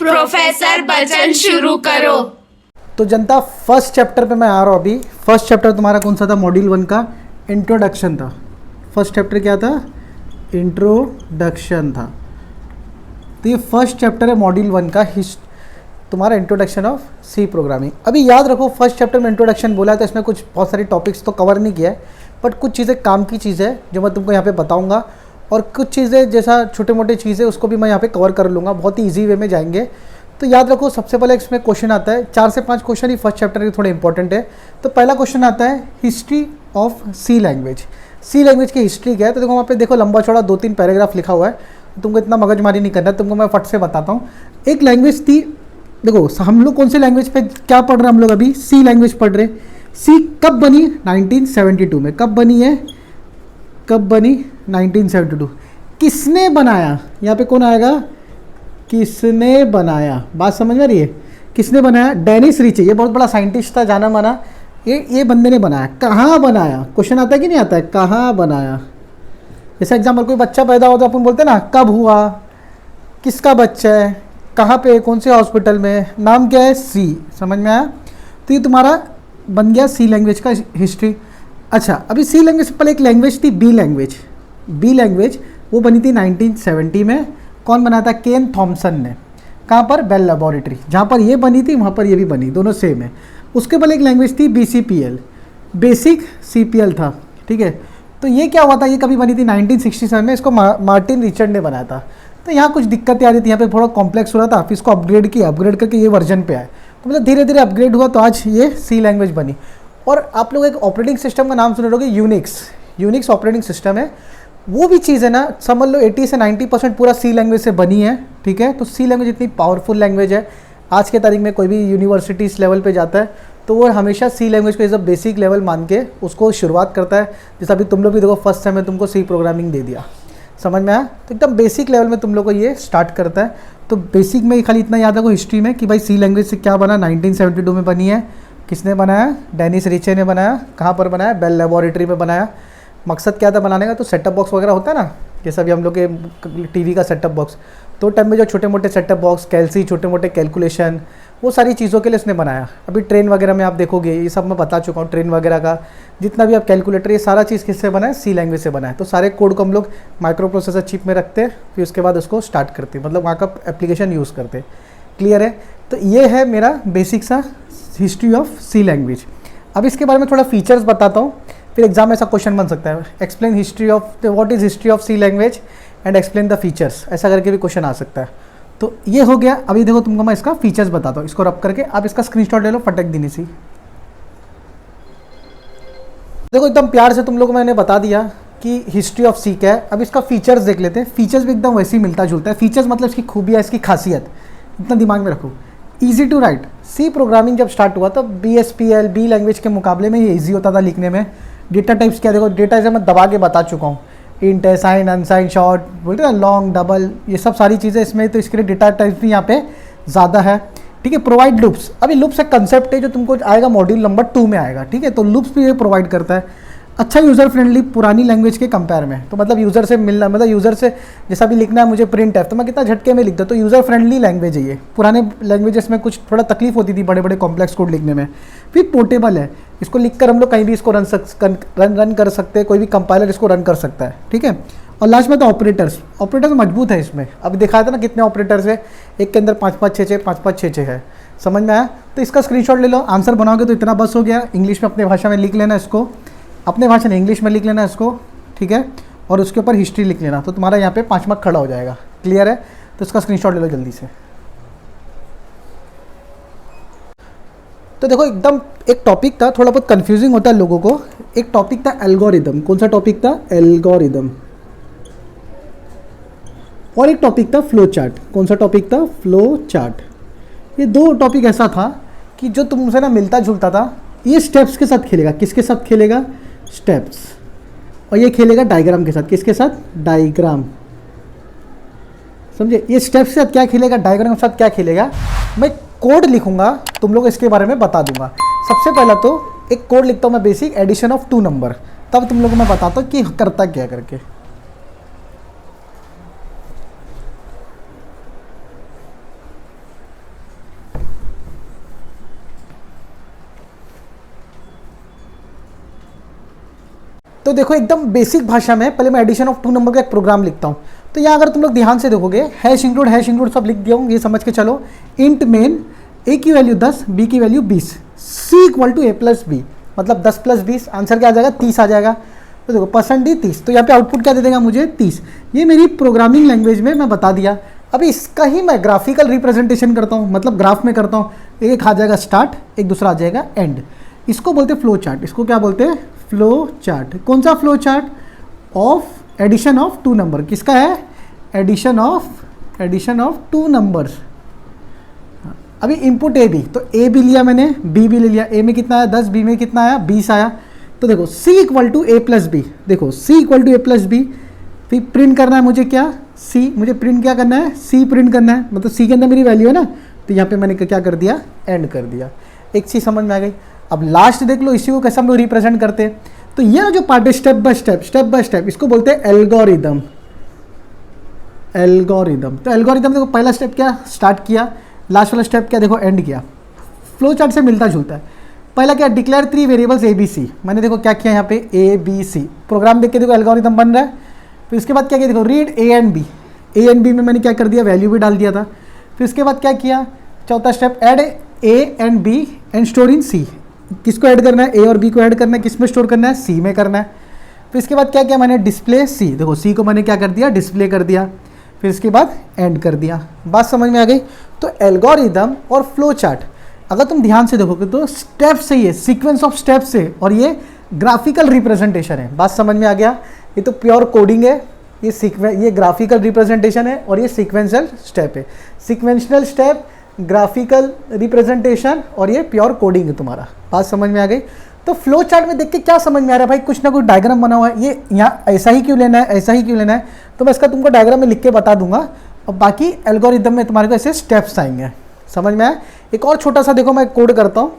Professor Bachchan शुरू करो। तो जनता फर्स्ट चैप्टर पे मैं आ रहा हूँ अभी। फर्स्ट चैप्टर तुम्हारा कौन सा था? मॉड्यूल 1 का इंट्रोडक्शन था। फर्स्ट चैप्टर क्या था? इंट्रोडक्शन था। तो ये फर्स्ट चैप्टर है मॉड्यूल 1 का तुम्हारा इंट्रोडक्शन ऑफ सी प्रोग्रामिंग। अभी याद रखो फर्स्ट चैप्टर में इंट्रोडक्शन बोला है तो इसमें कुछ बहुत सारी टॉपिक्स तो कवर नहीं किया है, बट कुछ चीज़ें काम की चीज़ें है जो मैं तुमको यहाँ पे बताऊँगा, और कुछ चीज़ें जैसा छोटे मोटे चीज़ें उसको भी मैं यहाँ पे कवर कर लूँगा। बहुत ही ईजी वे में जाएंगे। तो याद रखो सबसे पहले इसमें क्वेश्चन आता है, 4 से 5 क्वेश्चन ही फर्स्ट चैप्टर के थोड़े इंपॉर्टेंट है। तो पहला क्वेश्चन आता है history of C language. C language की हिस्ट्री क्या है? तो देखो वहाँ पे देखो लंबा चौड़ा 2-3 पैराग्राफ लिखा हुआ है, तुमको इतना मगजमारी नहीं करना है, तुमको मैं फट से बताता हूँ। एक लैंग्वेज थी, देखो हम लोग कौन से लैंग्वेज पे क्या पढ़ रहे हैं? हम लोग अभी सी लैंग्वेज पढ़ रहे हैं। सी कब बनी? 1972 में। कब बनी है? कब बनी? 1972। किसने बनाया? यहाँ पे कौन आएगा? किसने बनाया? बात समझ में आ रही है? किसने बनाया? डेनिस रीचे, ये बहुत बड़ा साइंटिस्ट था, जाना माना। ये बंदे ने बनाया। कहाँ बनाया? क्वेश्चन आता है कि नहीं आता है? कहाँ बनाया? जैसे एग्जाम्पल कोई बच्चा पैदा हो तो अपन बोलते हैं ना कब हुआ, किसका बच्चा है, कहाँ पे, कौन से हॉस्पिटल में, नाम क्या है? सी। समझ में आया? तो ये तुम्हारा बन गया सी लैंग्वेज का हिस्ट्री। अच्छा, अभी सी लैंग्वेज से पहले एक लैंग्वेज थी बी लैंग्वेज। बी लैंग्वेज वो बनी थी 1970 में। कौन बनाया था? केन थॉमसन ने। कहाँ पर? Bell laboratory. जहाँ पर ये बनी थी वहाँ पर ये भी बनी, दोनों सेम है। उसके पहले एक लैंग्वेज थी BCPL, बेसिक CPL था। ठीक है, तो ये क्या हुआ था? ये कभी बनी थी 1967 में। इसको मार्टिन रिचर्ड ने बनाया था। तो यहाँ कुछ दिक्कतें आ रही थी, यहाँ पे थोड़ा कॉम्प्लेक्स हो रहा था, फिर इसको अपग्रेड किया, अपग्रेड करके ये वर्जन पे आए। तो मतलब धीरे धीरे अपग्रेड हुआ तो आज ये सी लैंग्वेज बनी। और आप लोग एक ऑपरेटिंग सिस्टम का नाम सुने होंगे, यूनिक्स ऑपरेटिंग सिस्टम है। वो भी चीज़ है ना, समझ लो 80 से 90% पूरा सी लैंग्वेज से बनी है। ठीक है, तो सी लैंग्वेज इतनी पावरफुल लैंग्वेज है। आज के तारीख में कोई भी यूनिवर्सिटीज़ लेवल पे जाता है तो वो हमेशा सी लैंग्वेज को एज अ बेसिक लेवल मान के उसको शुरुआत करता है। जैसे अभी तुम लोग भी देखो फर्स्ट टाइम में तुमको सी प्रोग्रामिंग दे दिया, समझ में आया? तो एकदम बेसिक लेवल में तुम लोग को ये स्टार्ट करता है। तो बेसिक में खाली इतना याद रखो हिस्ट्री में कि भाई सी लैंग्वेज से क्या बना, 1972 में बनी है। किसने बनाया? डेनिस रीचे ने बनाया। कहाँ पर बनाया? बेल लेबोरेटरी में बनाया। मकसद क्या था बनाने का? तो सेटअप बॉक्स वगैरह होता है ना, जैसे अभी हम लोग के टीवी का सेटअप बॉक्स, तो टाइम में जो छोटे मोटे सेटअप बॉक्स, कैलसी, छोटे मोटे कैलकुलेशन, वो सारी चीज़ों के लिए उसने बनाया। अभी ट्रेन वगैरह में आप देखोगे, ये सब मैं बता चुका हूँ, ट्रेन वगैरह का जितना भी आप कैलकुलेटर, ये सारा चीज़ किससे बना है? सी लैंग्वेज से बना है। तो सारे कोड को हम लोग माइक्रो प्रोसेसर चिप में रखते हैं, फिर उसके बाद उसको स्टार्ट करते हैं, मतलब वहाँ का एप्लीकेशन यूज़ करते हैं। क्लियर है? तो ये है मेरा बेसिक सा हिस्ट्री ऑफ सी लैंग्वेज। अब इसके बारे में थोड़ा फीचर्स बताता हूँ, फिर एग्जाम में ऐसा क्वेश्चन बन सकता है, explain history of what is history of C language and explain the features, ऐसा करके भी क्वेश्चन आ सकता है। तो ये हो गया। अभी देखो तुमको मैं इसका फीचर्स बताता हूँ, इसको रब करके आप इसका स्क्रीनशॉट ले लो, फटक देनी सी। देखो एकदम प्यार से तुम लोग को मैंने बता दिया कि हिस्ट्री ऑफ सी क्या है। अब इसका फीचर्स देख लेते हैं। फीचर्स भी एकदम वैसे ही मिलता जुलता है। फीचर्स मतलब इसकी खूबियाँ, इसकी खासियत, इतना दिमाग में रखो। Easy to write. C programming जब स्टार्ट हुआ तो BSPL बी लैंग्वेज के मुकाबले में ये ईजी होता था लिखने में। डेटा टाइप्स क्या? देखो डेटा जैसे मैं दबा के बता चुका हूँ, इंट है, साइन, अनसाइन, शॉर्ट, बोलते हैं ना, लॉन्ग, डबल, ये सब सारी चीज़ें इसमें, तो इसके लिए डेटा टाइप्स भी यहाँ पे ज़्यादा है। ठीक है, प्रोवाइड लूप्स। अभी लूप्स एक कंसेप्ट है जो तुमको आएगा मॉड्यूल नंबर 2 में आएगा। ठीक है, तो लूप्स भी ये प्रोवाइड करता है। अच्छा यूज़र फ्रेंडली पुरानी लैंग्वेज के कंपेयर में, तो मतलब यूज़र से मिलना, मतलब यूज़र से जैसा भी लिखना है मुझे प्रिंट है तो मैं कितना झटके में लिख दूँ। तो यूज़र फ्रेंडली लैंग्वेज है ये। पुराने लैंग्वेजेस में कुछ थोड़ा तकलीफ होती थी बड़े बड़े कॉम्प्लेक्स कोड लिखने में। फिर पोर्टेबल है, इसको लिखकर हम लोग कहीं भी इसको रन कर सकते हैं, कोई भी कंपाइलर इसको रन कर सकता है। ठीक है, और लास्ट में तो ऑपरेटर्स मजबूत है इसमें। अभी दिखाया था ना कितने ऑपरेटर्स है, एक के अंदर 5-5, 6-6, 5-5, 6-6 है। समझ में आया? तो इसका स्क्रीनशॉट ले लो, आंसर बनाओगे तो इतना बस हो गया। इंग्लिश में अपने भाषा में लिख लेना इसको, अपने भाषा में इंग्लिश में लिख लेना इसको। ठीक है, और उसके ऊपर हिस्ट्री लिख लेना, तो तुम्हारा यहाँ पे 5 मार्क खड़ा हो जाएगा। क्लियर है? तो इसका स्क्रीनशॉट ले लो जल्दी से। तो देखो एकदम एक टॉपिक था, थोड़ा बहुत कंफ्यूजिंग होता है लोगों को। एक टॉपिक था एल्गोरिदम। कौन सा टॉपिक था? एल्गोरिदम। और एक टॉपिक था फ्लो चार्ट। कौन सा टॉपिक था? Flow chart. ये 2 टॉपिक ऐसा था कि जो तुमसे ना मिलता जुलता था। ये स्टेप्स के साथ खेलेगा। किसके साथ खेलेगा? स्टेप्स। और ये खेलेगा डायग्राम के साथ। किसके साथ? डायग्राम। समझे? ये स्टेप्स के साथ क्या खेलेगा, डायग्राम के साथ क्या खेलेगा। मैं कोड लिखूंगा, तुम लोग इसके बारे में बता दूंगा। सबसे पहला तो एक कोड लिखता हूँ मैं, बेसिक एडिशन ऑफ 2 नंबर, तब तुम लोग को मैं बताता हूँ कि करता क्या करके। तो देखो एकदम बेसिक भाषा में पहले मैं एडिशन ऑफ 2 नंबर का एक प्रोग्राम लिखता हूँ। तो यहाँ अगर तुम लोग ध्यान से देखोगे हैश इंक्लूड सब लिख दिया हूँ, ये समझ के चलो। इंट मेन ए की वैल्यू 10, बी की value 20, C equal to A plus B, मतलब 10 प्लस 20 आंसर क्या आ जाएगा 30 आ जाएगा। तो देखो परसेंट 30, तो यहाँ पे आउटपुट क्या दे देगा मुझे 30। ये मेरी प्रोग्रामिंग लैंग्वेज में मैं बता दिया। अभी इसका ही मैं ग्राफिकल रिप्रेजेंटेशन करता हूँ, मतलब ग्राफ में करता हूँ। एक आ जाएगा स्टार्ट, एक दूसरा आ जाएगा एंड। इसको बोलते हैं फ्लो चार्ट। इसको क्या बोलते हैं? Flow chart. कौन सा flow chart? Of addition of 2 number. किसका है? Addition of 2 numbers. अभी इनपुट ए बी, तो ए भी लिया मैंने, बी भी ले लिया। ए में कितना आया 10, बी में कितना आया 20 आया। तो देखो C equal to A plus B, देखो C equal to A plus B. फिर प्रिंट करना है मुझे क्या? सी। मुझे प्रिंट क्या करना है? सी प्रिंट करना है, मतलब सी के अंदर मेरी वैल्यू है ना। तो यहाँ पे मैंने क्या कर दिया? एंड कर दिया। एक चीज़ समझ में आ गई। अब लास्ट देख लो, इसी को कैसे हम लोग रिप्रेजेंट करते हैं। तो ये जो पार्ट है स्टेप बाय स्टेप, इसको बोलते हैं एल्गोरिदम। तो एल्गोरिदम देखो पहला स्टेप क्या स्टार्ट किया, लास्ट वाला स्टेप क्या देखो एंड किया। फ्लो चार्ट से मिलता जुलता है। पहला क्या? Declare 3 variables A B C. मैंने देखो क्या किया यहाँ पे ए बी सी, प्रोग्राम देख के देखो एल्गोरिदम बन रहा है। फिर इसके बाद क्या किया देखो read A and B. A and B में मैंने क्या कर दिया? वैल्यू भी डाल दिया था। फिर इसके बाद क्या किया? चौथा step add A and B and store in C. किसको ऐड करना है? ए और बी को ऐड करना है। किस में स्टोर करना है? सी में करना है। फिर इसके बाद क्या किया मैंने? डिस्प्ले सी। देखो सी को मैंने क्या कर दिया? डिस्प्ले कर दिया। फिर इसके बाद एंड कर दिया। बात समझ में आ गई? तो एल्गोरिदम और फ्लो चार्ट अगर तुम ध्यान से देखोगे तो स्टेप से ही है, सीक्वेंस ऑफ स्टेप से, और ये ग्राफिकल रिप्रेजेंटेशन है। बात समझ में आ गया? ये तो प्योर कोडिंग है, ये ग्राफिकल रिप्रेजेंटेशन है, और ये सीक्वेंशियल स्टेप है। सीक्वेंशियल स्टेप, ग्राफिकल रिप्रेजेंटेशन, और ये प्योर कोडिंग है तुम्हारा। बात समझ में आ गई? तो फ्लो चार्ट में देख के क्या समझ में आ रहा है भाई? कुछ ना कुछ डायग्राम बना हुआ है, ये यहाँ ऐसा ही क्यों लेना है, ऐसा ही क्यों लेना है। तो मैं इसका तुमको डायग्राम में लिख के बता दूंगा, और बाकी एल्गोरिदम में तुम्हारे को ऐसे स्टेप्स आएंगे। समझ में आया? एक और छोटा सा देखो मैं कोड करता हूँ,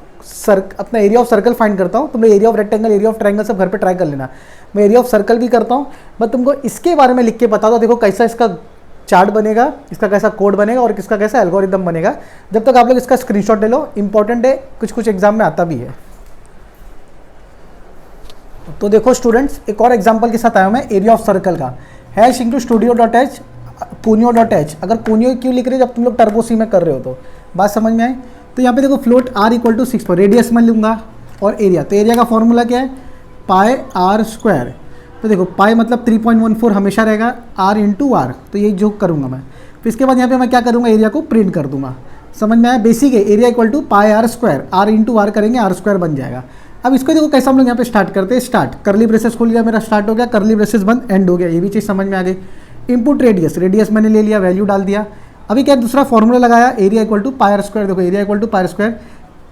अपना एरिया ऑफ सर्कल फाइंड करता हूँ। तुम area of rectangle, area of triangle सब घर पे ट्राई कर लेना। मैं एरिया ऑफ सर्कल भी करता हूँ, मैं तुमको इसके बारे में लिख के बता दो। देखो कैसा इसका चार्ट बनेगा, इसका कैसा कोड बनेगा, और किसका कैसा एल्गोरिदम बनेगा। जब तक आप लोग इसका स्क्रीनशॉट ले लो, इंपॉर्टेंट है, कुछ एग्जाम में आता भी है। तो देखो स्टूडेंट्स, एक और एग्जांपल के साथ आया हूं मैं एरिया ऑफ सर्कल का। Hash into studio.h punio.h। अगर पुनियो क्यों लिख रहे हो? जब तुम लोग टर्बो सी में कर रहे हो तो। बात समझ में आई? तो यहाँ पे देखो फ्लोट r इक्वल टू 6 पर रेडियस में लूँगा, और एरिया, तो एरिया का फॉर्मूला क्या है? पाई r स्क्वायर। तो देखो पाई मतलब 3.14 हमेशा रहेगा, r इंटू आर, तो ये जो करूँगा मैं। फिर इसके बाद यहाँ पे मैं क्या करूँगा? एरिया को प्रिंट कर दूंगा। समझ में आया? बेसिक है, area equal to pi r square, r into r करेंगे, r स्क्वायर बन जाएगा। अब इसको देखो कैसे हम लोग यहाँ पे स्टार्ट करते हैं। स्टार्ट, करली ब्रेसेस खोल लिया, मेरा स्टार्ट हो गया, करली ब्रेसेस बंद, एंड हो गया। ये भी चीज़ समझ में आ गई। इनपुट रेडियस मैंने ले लिया, वैल्यू डाल दिया। अभी क्या दूसरा फॉर्मूला लगाया, area equal to pi r square. देखो area equal to pi r square,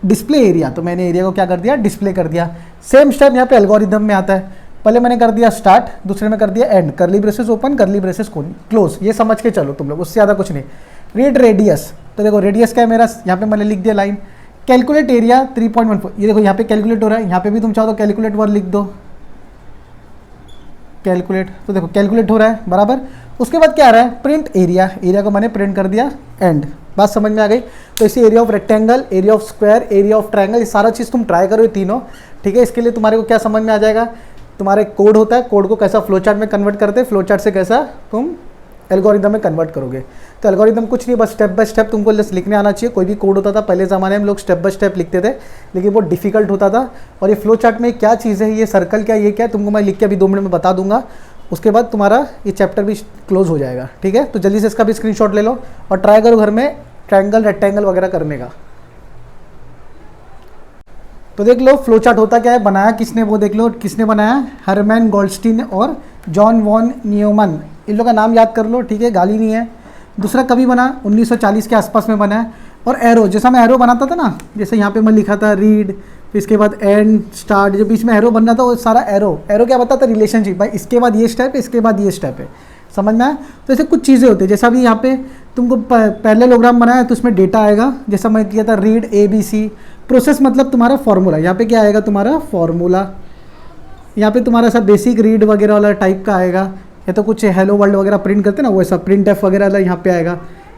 display area, तो मैंने एरिया को क्या कर दिया? डिस्प्ले कर दिया। सेम स्टेप यहाँ पे एल्गोरिदम में आता है। पहले मैंने कर दिया स्टार्ट, दूसरे में कर दिया एंड, करली ब्रेसेस ओपन, करली ब्रेसेस क्लोज। ये समझ के चलो तुम लोग, उससे ज़्यादा कुछ नहीं। रीड रेडियस, तो देखो रेडियस क्या है मेरा? यहाँ पे मैंने लिख दिया लाइन। कैलकुलेट एरिया 3.14, ये देखो यहाँ पे कैलकुलेट हो रहा है, यहाँ पे भी तुम चाहो तो कैलकुलेट वर्ड लिख दो, कैलकुलेट। तो देखो कैलकुलेट हो रहा है बराबर। उसके बाद क्या आ रहा है? प्रिंट एरिया, एरिया को मैंने प्रिंट कर दिया, एंड। बात समझ में आ गई? तो इसे area of rectangle, area of square, area of triangle, ये सारा चीज़ तुम ट्राई करो, ये तीनों। ठीक है? इसके लिए तुम्हारे को क्या समझ में आ जाएगा? तुम्हारे कोड होता है, कोड को कैसा फ्लो चार्ट में कन्वर्ट करते हैं, फ्लो चार्ट से कैसा तुम एल्गोरिदम में कन्वर्ट करोगे। तो एल्गोरिदम कुछ नहीं, बस स्टेप बाय स्टेप तुमको जस्ट लिखने आना चाहिए। कोई भी कोड होता था पहले ज़माने में, हम लोग स्टेप बाय स्टेप लिखते थे, लेकिन वो डिफिकल्ट होता था। और ये फ्लो चार्ट में क्या चीज़ है, ये सर्कल क्या, ये क्या, तुमको मैं लिख के अभी 2 मिनट में बता दूंगा। उसके बाद तुम्हारा ये चैप्टर भी क्लोज हो जाएगा। ठीक है? तो जल्दी से इसका भी स्क्रीनशॉट ले लो और ट्राई करो घर में ट्रायंगल, रेक्टेंगल वगैरह करने का। तो देख लो फ्लो चार्ट होता क्या है, बनाया किसने वो देख लो, किसने बनाया? हरमैन गोल्डस्टीन और जॉन वॉन न्यूमन। इन लोगों का नाम याद कर लो, ठीक है? गाली नहीं है। दूसरा कभी बना? 1940 के आसपास में बना है। और एरो, जैसा मैं एरो बनाता था ना, जैसे यहाँ पे मैं लिखा था रीड, फिर इसके बाद एंड, स्टार्ट, जो बीच में एरो बन रहा था वो सारा एरो क्या बताता? रिलेशनशिप। भाई इसके बाद ये स्टेप है, इसके बाद ये स्टेप है। समझ में आया? तो ऐसे कुछ चीज़ें होती है, जैसा अभी यहाँ पे तुमको पैरेललोग्राम बनाया तो उसमें डेटा आएगा, जैसा मैं किया था रीड ABC। प्रोसेस मतलब तुम्हारा फॉर्मूला, यहाँ पे क्या आएगा? तुम्हारा फॉर्मूला। यहाँ पे तुम्हारा सब बेसिक रीड वगैरह वाला टाइप का आएगा, या तो कुछ हेलो वर्ल्ड वगैरह प्रिंट करते ना, वैसा प्रिंट एफ वगैरह वाला यहाँ पे आएगा।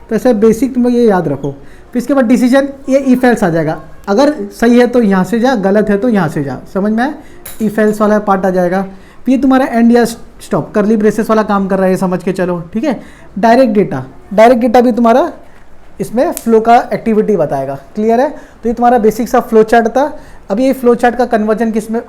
तो ऐसा बेसिक तुम लोग ये याद रखो। फिर इसके बाद डिसीजन, ये इफ एल्स आ जाएगा। अगर सही है तो यहाँ से जा, गलत है तो यहाँ से जा। समझ में आया? इफ एल्स वाला पार्ट आ जाएगा। तो ये तुम्हारा एंड या स्टॉप करली ब्रेसेस वाला काम कर रहा है, समझ के चलो, ठीक है। डायरेक्ट डेटा भी तुम्हारा इसमें फ्लो का एक्टिविटी बताएगा, क्लियर है। तो ये तुम्हारा बेसिक सा फ्लो चार्ट था। अभी ये फ्लो चार्ट का कन्वर्जन किस में,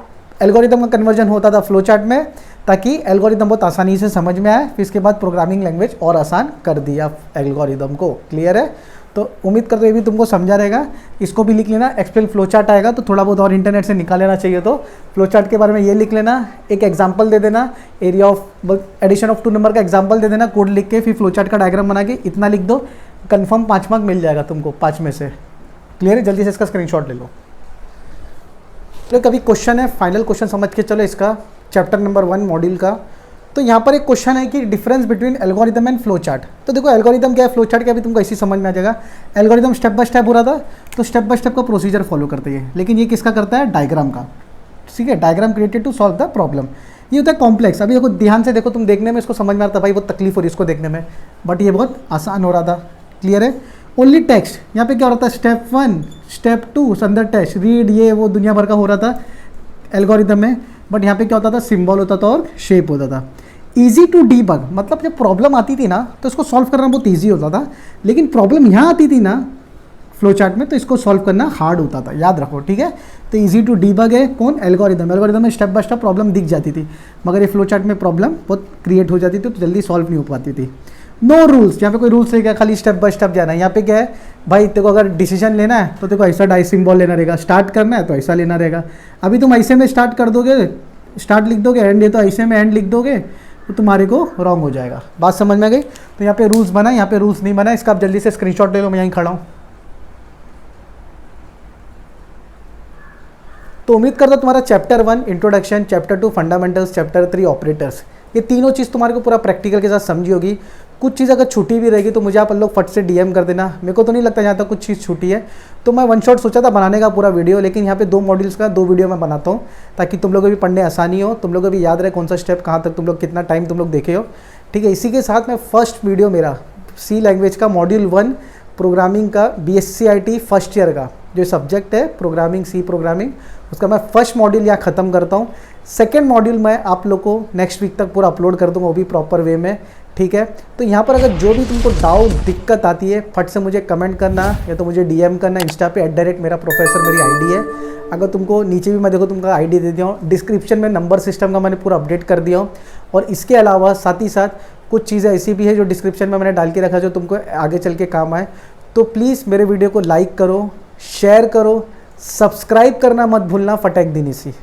एल्गोरिदम का कन्वर्जन होता था फ्लो चार्ट में, ताकि एल्गोरिदम बहुत आसानी से समझ में आए। फिर इसके बाद प्रोग्रामिंग लैंग्वेज और आसान कर दिया एल्गोरिदम को, क्लियर है। तो उम्मीद करते हैं भी तुमको समझा रहेगा। इसको भी लिख लेना, एक्सप्लेन फ्लो चार्ट आएगा तो थोड़ा बहुत और इंटरनेट से निकाल लेना चाहिए। तो फ्लो चार्ट के बारे में ये लिख लेना, एक एग्जांपल दे देना, area of addition of 2 number का एग्जांपल दे देना, कोड लिख के, फिर फ्लो चार्ट का डायग्राम बना के इतना लिख दो, कंफर्म 5 मार्क मिल जाएगा तुमको 5 में से, क्लियर है। जल्दी से इसका स्क्रीनशॉट ले लो। तो कभी क्वेश्चन है, फाइनल क्वेश्चन समझ के चलो इसका, चैप्टर नंबर 1 मॉड्यूल का। तो यहाँ पर एक क्वेश्चन है कि difference between algorithm and flow chart. तो देखो एल्गोरिदम क्या है, फ्लो चार्ट क्या है, अभी तुमको ऐसे समझ में आ जाएगा। एल्गोरिदम स्टेप बाय स्टेप हो रहा था, तो स्टेप बाय स्टेप का प्रोसीजर फॉलो करते हैं, लेकिन ये किसका करता है, डायग्राम का, ठीक है। Diagram created to solve the problem. ये होता है कॉम्प्लेक्स। अभी देखो ध्यान से देखो, तुम देखने में इसको समझ में आता है भाई बहुत तकलीफ हो रही है इसको देखने में, बट ये बहुत आसान हो रहा था, क्लियर है। ओनली टेक्स्ट, यहाँ पे क्या हो रहा था, स्टेप 1 स्टेप 2 अंदर टेस्ट रीड, ये वो दुनिया भर का हो रहा था एल्गोरिदम में, बट यहाँ पे क्या होता था, सिंबल होता था और शेप होता था। ईजी टू डीबग, मतलब जब प्रॉब्लम आती थी ना तो इसको सॉल्व करना बहुत ईजी होता था, लेकिन प्रॉब्लम यहाँ आती थी ना फ्लो चार्ट में तो इसको सॉल्व करना हार्ड होता था, याद रखो, ठीक है। तो ईजी टू डीबग है कौन, एल्गोरिदम। एल्गोरिदम में स्टेप बाय स्टेप प्रॉब्लम दिख जाती थी, मगर ये फ्लो चार्ट में प्रॉब्लम बहुत क्रिएट हो जाती थी, तो जल्दी सॉल्व नहीं हो पाती थी। नो रूल्स, यहाँ पे कोई रूल्स नहीं क्या, खाली स्टेप बाय स्टेप जाना है। यहाँ पे क्या है भाई, तेरे को अगर डिसीजन लेना है तो तेरे को ऐसा डाई सिंबल लेना रहेगा, स्टार्ट करना है तो ऐसा लेना रहेगा। अभी तुम ऐसे में स्टार्ट कर दोगे, स्टार्ट लिख दोगे, एंड है तो ऐसे में एंड लिख दोगे, तो तुम्हारे को रॉन्ग हो जाएगा। बात समझ में आ गई। तो यहाँ पे रूल्स बना, यहाँ पे रूल्स नहीं बना, इसका आप जल्दी से स्क्रीनशॉट ले लो, मैं यहीं खड़ा हूँ। तो उम्मीद करता हूँ तुम्हारा chapter 1 introduction, chapter 2 fundamentals, chapter 3 operators, ये तीनों चीज़ तुम्हारे को पूरा प्रैक्टिकल के साथ समझी होगी। कुछ चीज़ अगर छूटी भी रहेगी तो मुझे आप लोग फट से डीएम कर देना, मेरे को तो नहीं लगता यहाँ तक कुछ चीज़ छूटी है। तो मैं वन शॉट सोचा था बनाने का पूरा वीडियो, लेकिन यहाँ पे 2 मॉड्यूल्स का 2 वीडियो मैं बनाता हूँ, ताकि तुम लोगों को भी पढ़ने आसानी हो, तुम लोगों को भी याद रहे कौन सा स्टेप कहाँ तक तुम लोग कितना टाइम तुम लोग देखे हो, ठीक है। इसी के साथ मैं फर्स्ट वीडियो मेरा सी लैंग्वेज का मॉड्यूल 1 प्रोग्रामिंग का BSc फर्स्ट ईयर का जो सब्जेक्ट है प्रोग्रामिंग, सी प्रोग्रामिंग, उसका मैं फर्स्ट मॉड्यूल यहाँ ख़त्म करता हूँ। सेकेंड मॉड्यूल मैं आप लोग को नेक्स्ट वीक तक पूरा अपलोड कर दूँगा, वो भी प्रॉपर वे में, ठीक है। तो यहाँ पर अगर जो भी तुमको डाउट दिक्कत आती है फट से मुझे कमेंट करना, या तो मुझे DM करना इंस्टा पे @मेरा प्रोफेसर मेरी ID है। अगर तुमको नीचे भी मैं देखो तुमका ID दे दिया हूँ, डिस्क्रिप्शन में नंबर सिस्टम का मैंने पूरा अपडेट कर दिया हूँ। और इसके अलावा साथ ही साथ कुछ चीज़ें ऐसी भी है जो डिस्क्रिप्शन में मैंने डाल के रखा जो तुमको आगे चल के काम आए। तो प्लीज़ मेरे वीडियो को लाइक करो, शेयर करो, सब्सक्राइब करना मत भूलना। फटेक दिनिसी।